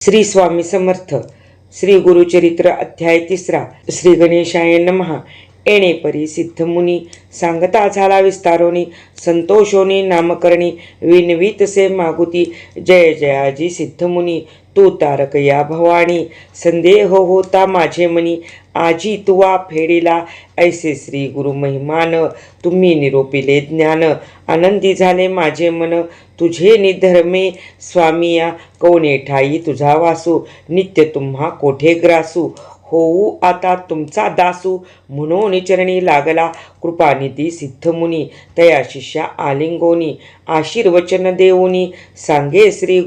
श्री स्वामी समर्थ. श्री गुरुचरित्र अध्याय 3. श्री गणेशाय नमः. येणे परी सिद्धमुनी सांगता झाला विस्तारोनी, संतोषोनी नामकरणी विनवीतसे मागुती. जय जयाजी सिद्धमुनी, तू तारक या भवानी. संदेह होता माझे मनी, आजी तुवा फेडिला. ऐसे श्री गुरु महिमान, तुम्ही निरोपिले ज्ञान. आनंदी झाले माझे मन, तुझे निधर्मे स्वामिया. कोणे ठाई तुझा वासू, नित्य तुम्हा कोठे ग्रासू. होऊ आता तुमचा दासू, म्हणून चरणी लागला. कृपानिधी सिद्धमुनी, तया शिष्या आलिंगोनी. आशीर्वचन देऊनी, सांगे श्री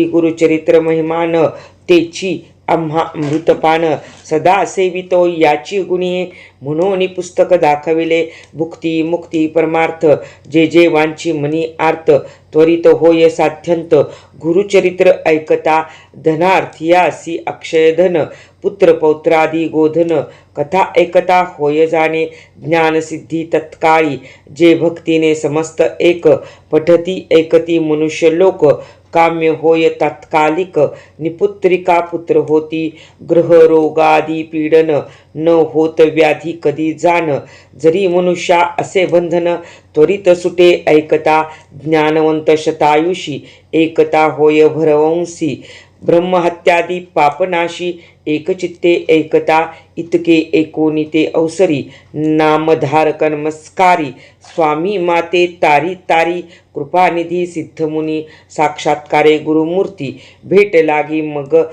गुरुचरित्र महिमान. तेची आम्हा अमृतपान, सदा सेवितो याची गुणी. म्हणून पुस्तक दाखविले, भुक्ती मुक्ती परमार्थ. जे जे वांची मनी आर्त, त्वरित होय साध्यंत. गुरुचरित्र ऐकता, धनार्थियासी अक्षय धन. पुत्र पौत्रादी गोधन, कथा ऐकता होय जाणे. ज्ञानसिद्धी तत्काळी, जे भक्तीने समस्त एक. पठती ऐकती मनुष्य लोक, काम्य होय तात्कालिक. निपुत्रिका पुत्र होती, ग्रहरोगादी पीडन. न होत व्याधी कधी जाण, जरी मनुष्या असे बंधन. त्वरित सुटे ऐकता, ज्ञानवंत शतायुषी. एकता होय भरवंशी, ब्रह्महत्यादी पापनाशी. एकचित्ते ऐकता, इतके एकोनिते अवसरी. नामधारक नमस्कारी, स्वामी माते तारी तारी. कृपानिधी सिद्धमुनी, साक्षात्कारे गुरुमूर्ती. भेट लागी मग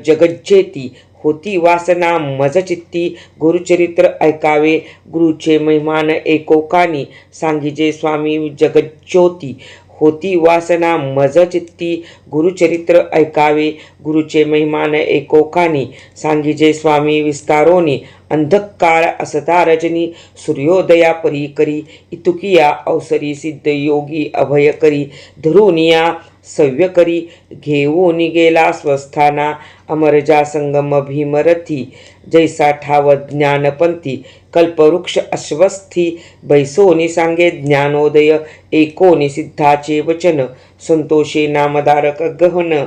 जगज्जेती, होती वासना मज चित्ती. गुरुचरित्र ऐकावे, गुरुचे महिमान एकोकानी. सांगिजे स्वामी जगज्योती, होती वासना मज चित्ती. गुरुचरित्र ऐकावे, गुरुचे महिमान एकोकानी. सांगिजे स्वामी विस्तारोनी. अंधकार असता रजनी, सूर्योदया परी करी. इतुकिया अवसरी सिद्ध योगी अभय करी. धरुनिया सव्य करी, घेऊन गेला स्वस्थाना. अमरजा संगम भीमरथी, जैसा ठाव ज्ञानपंथी. कल्पवृक्ष अश्वस्थी, बैसोनी सांगे ज्ञानोदय. एकोनी सिद्धाचे वचन, संतोषे नामधारक गहन.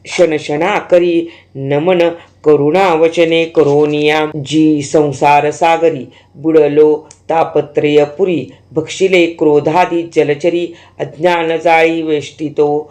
क्षणक्षणा करी नमन, करुणा वचने करोनिया. जी संसार सागरी, बुडलो तापत्रय पुरी. भक्षिले क्रोधादी जलचरी, अज्ञान जाळी वेष्टिलो.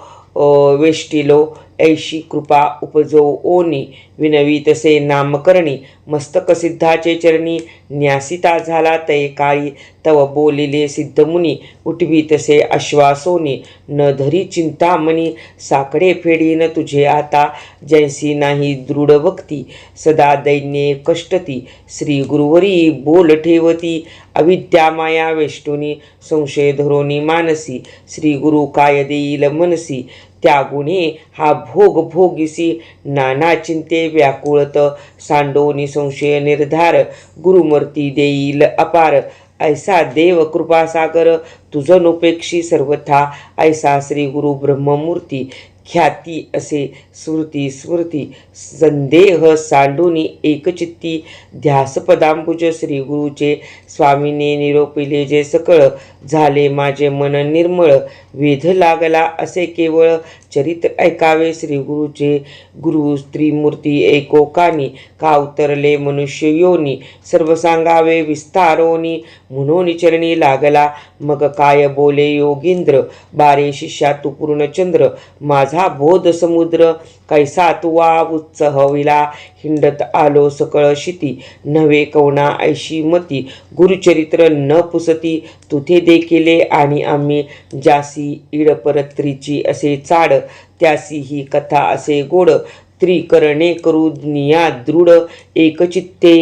ऐशी कृपा उपजो ओनी, विनवीतसे नामकरणी. मस्तक सिद्धाचे चरणी, न्यासिता झाला तय काळी. तव बोलिले सिद्धमुनी, उठवीतसे आश्वासोनी. न धरी चिंतामणी, साकडे फेडीन तुझे आता. जैसी नाही दृढ भक्ती, सदा दैन्ये कष्टती. श्री गुरुवरी बोल ठेवती, अविद्या माया वेष्टुनी. संशय धरोनी मानसी, श्री गुरु काय देईल मनसी. त्या गुणे हा भोग भोगिसी, नाना चिंते व्याकुळत. सांडोनी संशय निर्धार, गुरुमूर्ती देईल अपार. ऐसा देव कृपासागर, तुझनुपेक्षी सर्वथा. ऐसा श्री गुरु ब्रह्ममूर्ती, ख्याती असे स्मृती. संदेह सांडूनी एकचित्ती. ध्यासपदांबुज श्री गुरुचे, स्वामीने निरोपिले जे सकळ. झाले माझे मन निर्मळ, वेध लागला असे केवळ. चरित्र ऐकावे श्री गुरुचे, गुरु त्रिमूर्ती एकोकानी. का उतरले मनुष्य योनी, सर्व सांगावे विस्तारोनी. म्हणून चरणी लागला, मग काय बोले योगींद्र. बारे शिष्या तू पूर्णचंद्र, माझा बोध समुद्र. कैसा तुवा उच्च हविला, हिंडत आलो सकळ शिती. नव्हे कवना ऐशी मती, गुरुचरित्र न पुसती. तुथे देखिले आणि आम्ही, जासी इडपरत्रीची असे चाड. त्यासी ही कथा असे गोड. त्रिकरणे करू निया दृढ, एकचित्ते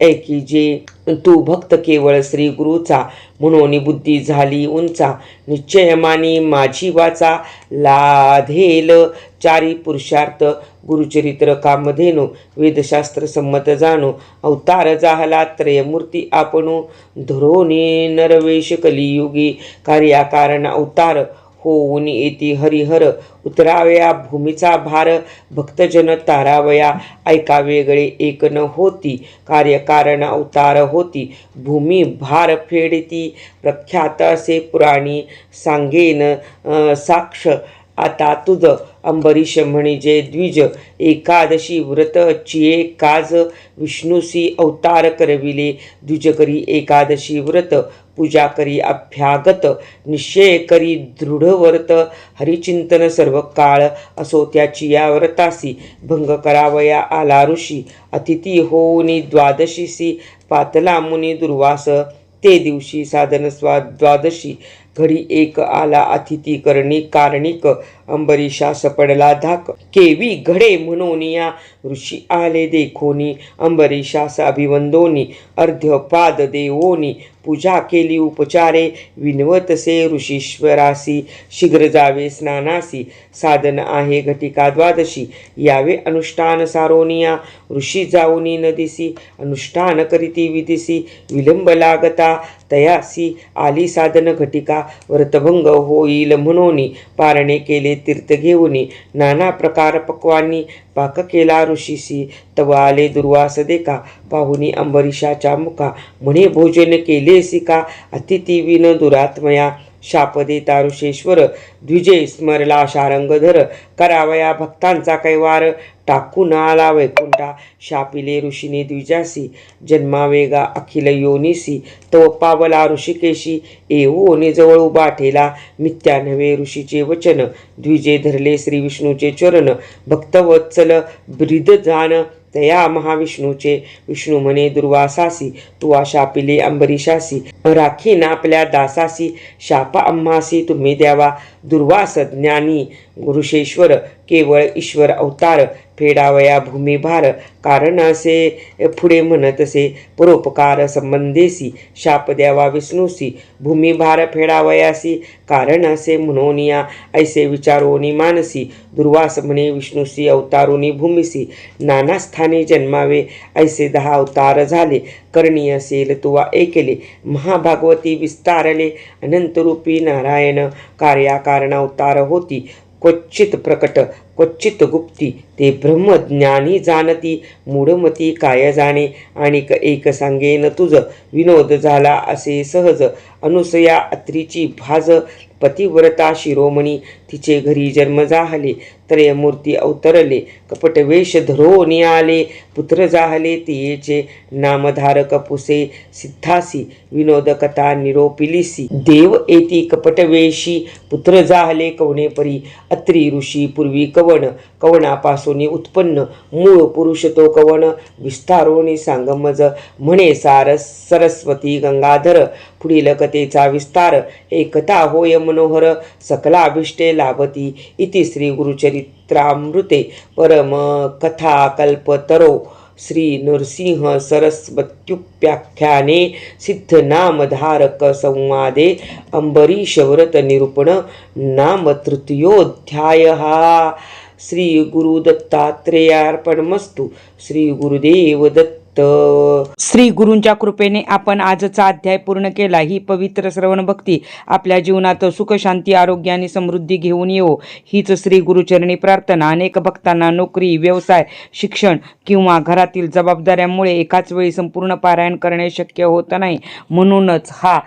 ऐकिजे तू भक्त केवळ श्री गुरुचा. म्हणून बुद्धी झाली उंचा, निश्चय मानी माझी वाचा. लाधेल चारी पुरुषार्थ, गुरुचरित्र कामधेनु. वेदशास्त्र संमत जाणू, अवतार जाहला त्रयमूर्ती आपणू. धरोनी नरवेश कलियुगी, कार्याकारण अवतार. होऊन येती हरिहर, उतरावया भूमीचा भार. भक्तजन तारावया, ऐका वेगळे एक न होती. कार्यकारण अवतार होती, भूमी भार फेडती. प्रख्यात असे पुराणी, सांगेन साक्ष. आता तुझ अंबरीश म्हणजे द्विज एकादशी व्रत चिये काज विष्णुसी अवतार करविले द्विज करी एकादशी व्रत पूजा करी अभ्यागत निश्चय करी दृढ व्रत हरिचिंतन सर्व काळ असो त्याची या व्रतासी भंग करावया आला ऋषी अतिथी होऊनी द्वादशीसी पातला मुनी दुर्वास ते दिवशी साधन द्वादशी घडी एक आला अतिथी करणी कारणिक अंबरीशास पडला धाक केवी घडे म्हणून या ऋषी आले देखोनी अंबरीशास अभिवंदोनी अर्ध्यपाद देवोनी पूजा केली उपचारे विनवतसे ऋषीश्वरासी शीघ्र जावे स्नानासी साधन आहे घटिका द्वादशी यावे अनुष्ठान सारोनिया ऋषी जाऊनी नदीसी अनुष्ठान करीती विधीसी विलंब लागता तयासी आली साधन घटिका व्रतभंग होईल म्हणून पारणे केले तीर्थ घेऊनी नाना प्रकार पक्वानी पाक केला ऋषीसी तव आले दुर्वास देखा पाहुनी अंबरीशाच्या मुखा म्हणे भोजन केलेसी का अतिथी विन दुरात्मया शाप देता ऋषेश्वर द्विजय स्मरला शारंगधर करावया भक्तांचा कैवार टाकून आला वैकुंठा शापिले ऋषीने द्विजासी जन्मावेगा अखिल योनिसी तव पावला ऋषिकेशी येऊने जवळ उभा ठेला मिथ्या नव्हे ऋषीचे वचन द्विजे धरले श्री विष्णूचे चरण भक्तवत्सल ब्रीद जान तया महाविष्णूचे विष्णू म्हणे दुर्वासासी तू शापिले अंबरीशासी राखीन आपल्या दासासी शाप आम्हासी तुम्ही द्यावा दुर्वास ज्ञानी ऋषेश्वर केवळ ईश्वर अवतार फेडावया भूमिभार कारण असे पुढे म्हणत असे परोपकार संबंधेसी शाप द्यावा विष्णूसी भूमिभार फेडावयासी कारण असे म्हणून या ऐसे विचारोनी मानसी दुर्वास म्हणे विष्णूसी अवतारोनी भूमिसी नाना स्थानी जन्मावे ऐसे 10 अवतार झाले करणी असेल तुवा ऐकले महाभागवती विस्तारले अनंतरूपी नारायण कार्याकारण अवतार होती क्वचित प्रकट क्वचित गुप्ती ते ब्रह्मज्ञानी जाणती मूढमती काय जाणे आणि एक सांगेन तुझ विनोद झाला असे सहज अनुसया अत्रीची भाज पतिव्रता शिरोमणी तिचे घरी जन्म जाहले त्रयमूर्ती अवतरले कपट वेश धरोन आले पुत्र जाहले तियेचे नामधारक पुसे सिद्धासी विनोद कथा निरोपिलीसी देव एती कपटवेशी पुत्र जाहले कवणे परी अत्री ऋषी पूर्वी कवण कवणापासून उत्पन्न मूळ पुरुष तो कवण विस्तारोनी सांगमज म्हणे सरस्वती गंगाधर पुढील कथेचा विस्तार एकता होय मनोहर सकला अभिष्टे लाभती इति श्री गुरुचरित्रामृते परम कथा कल्पतरो श्री नरसिंह सरस्वत्युप्याख्याने सिद्धनामधारक संवादे अंबरीश व्रत निरूपण नाम तृतीयोध्यायः श्री गुरुदत्तात्रेयार्पणमस्तु श्री गुरुदेव दत्त। श्री गुरूंच्या कृपेने आपण आजचा अध्याय पूर्ण केला। ही पवित्र श्रवण भक्ती आपल्या जीवनात सुख शांती आरोग्य आणि समृद्धी घेऊन येवो हीच श्री गुरुचरणी प्रार्थना। अनेक भक्तांना नोकरी व्यवसाय शिक्षण किंवा घरातील जबाबदाऱ्यांमुळे एकाच वेळी संपूर्ण पारायण करणे शक्य होत नाही, म्हणूनच हा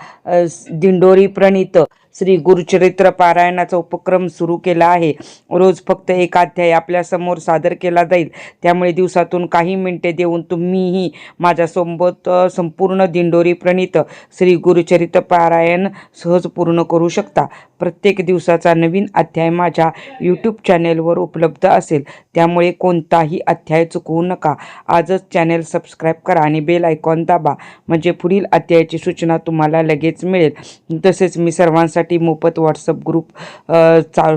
दिंडोरी प्रणीत श्री गुरुचरित्र पारायणाचा उपक्रम सुरू केला आहे। रोज फक्त एक अध्याय आपल्या समोर सादर केला जाईल, त्यामुळे दिवसातून काही मिनिटे देऊन तुम्हीही माझ्यासोबत संपूर्ण दिंडोरी प्रणीत श्री गुरुचरित्र पारायण सहज पूर्ण करू शकता। प्रत्येक दिवसाचा नवीन अध्याय माझ्या यूट्यूब चॅनेलवर उपलब्ध असेल, त्यामुळे कोणताही अध्याय चुकवू नका। आजच चॅनेल सबस्क्राईब करा आणि बेल आयकॉन दाबा, म्हणजे पुढील अध्यायाची सूचना तुम्हाला लगेच मिळेल। तसेच मी सर्वांसाठी मोफत व्हॉट्सअप ग्रुप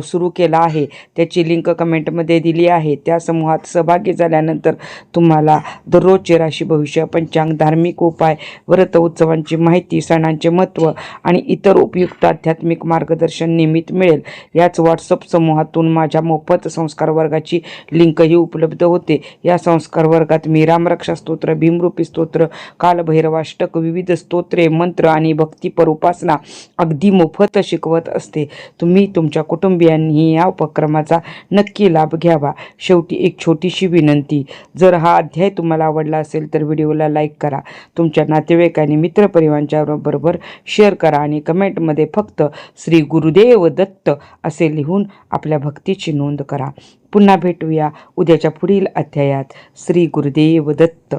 सुरू केला आहे, त्याची लिंक कमेंटमध्ये दिली आहे। त्या समूहात सहभागी झाल्यानंतर तुम्हाला दररोजचे राशी भविष्य पंचांग, धार्मिक उपाय, व्रत उत्सवांची माहिती, सणांचे महत्त्व आणि इतर उपयुक्त आध्यात्मिक मार्गदर्शन नियमित मिळेल। याच व्हॉट्सअप समूहातून माझ्या मोफत संस्कार वर्गाची लिंकही उपलब्ध होते। या संस्कार वर्गात मी रामरक्षा स्तोत्र, भीमरूपी स्तोत्र, कालभैरवाष्टक, विविध स्तोत्रे, मंत्र आणि भक्तिपर उपासना अगदी मोफत शिकवत असते। तुम्ही तुमच्या कुटुंबियांनी या उपक्रमाचा नक्की लाभ घ्यावा। शेवटी एक छोटीशी विनंती, जर हा अध्याय तुम्हाला आवडला असेल तर व्हिडिओला लाईक करा, तुमच्या नातेवाईक आणि मित्रपरिवारांच्या बरोबर शेअर करा आणि कमेंटमध्ये फक्त श्री गुरु गुरुदेव दत्त असे लिहून आपल्या भक्तीची नोंद करा. पुन्हा भेटूया उद्याच्या पुढील अध्यायात. श्री गुरुदेव दत्त.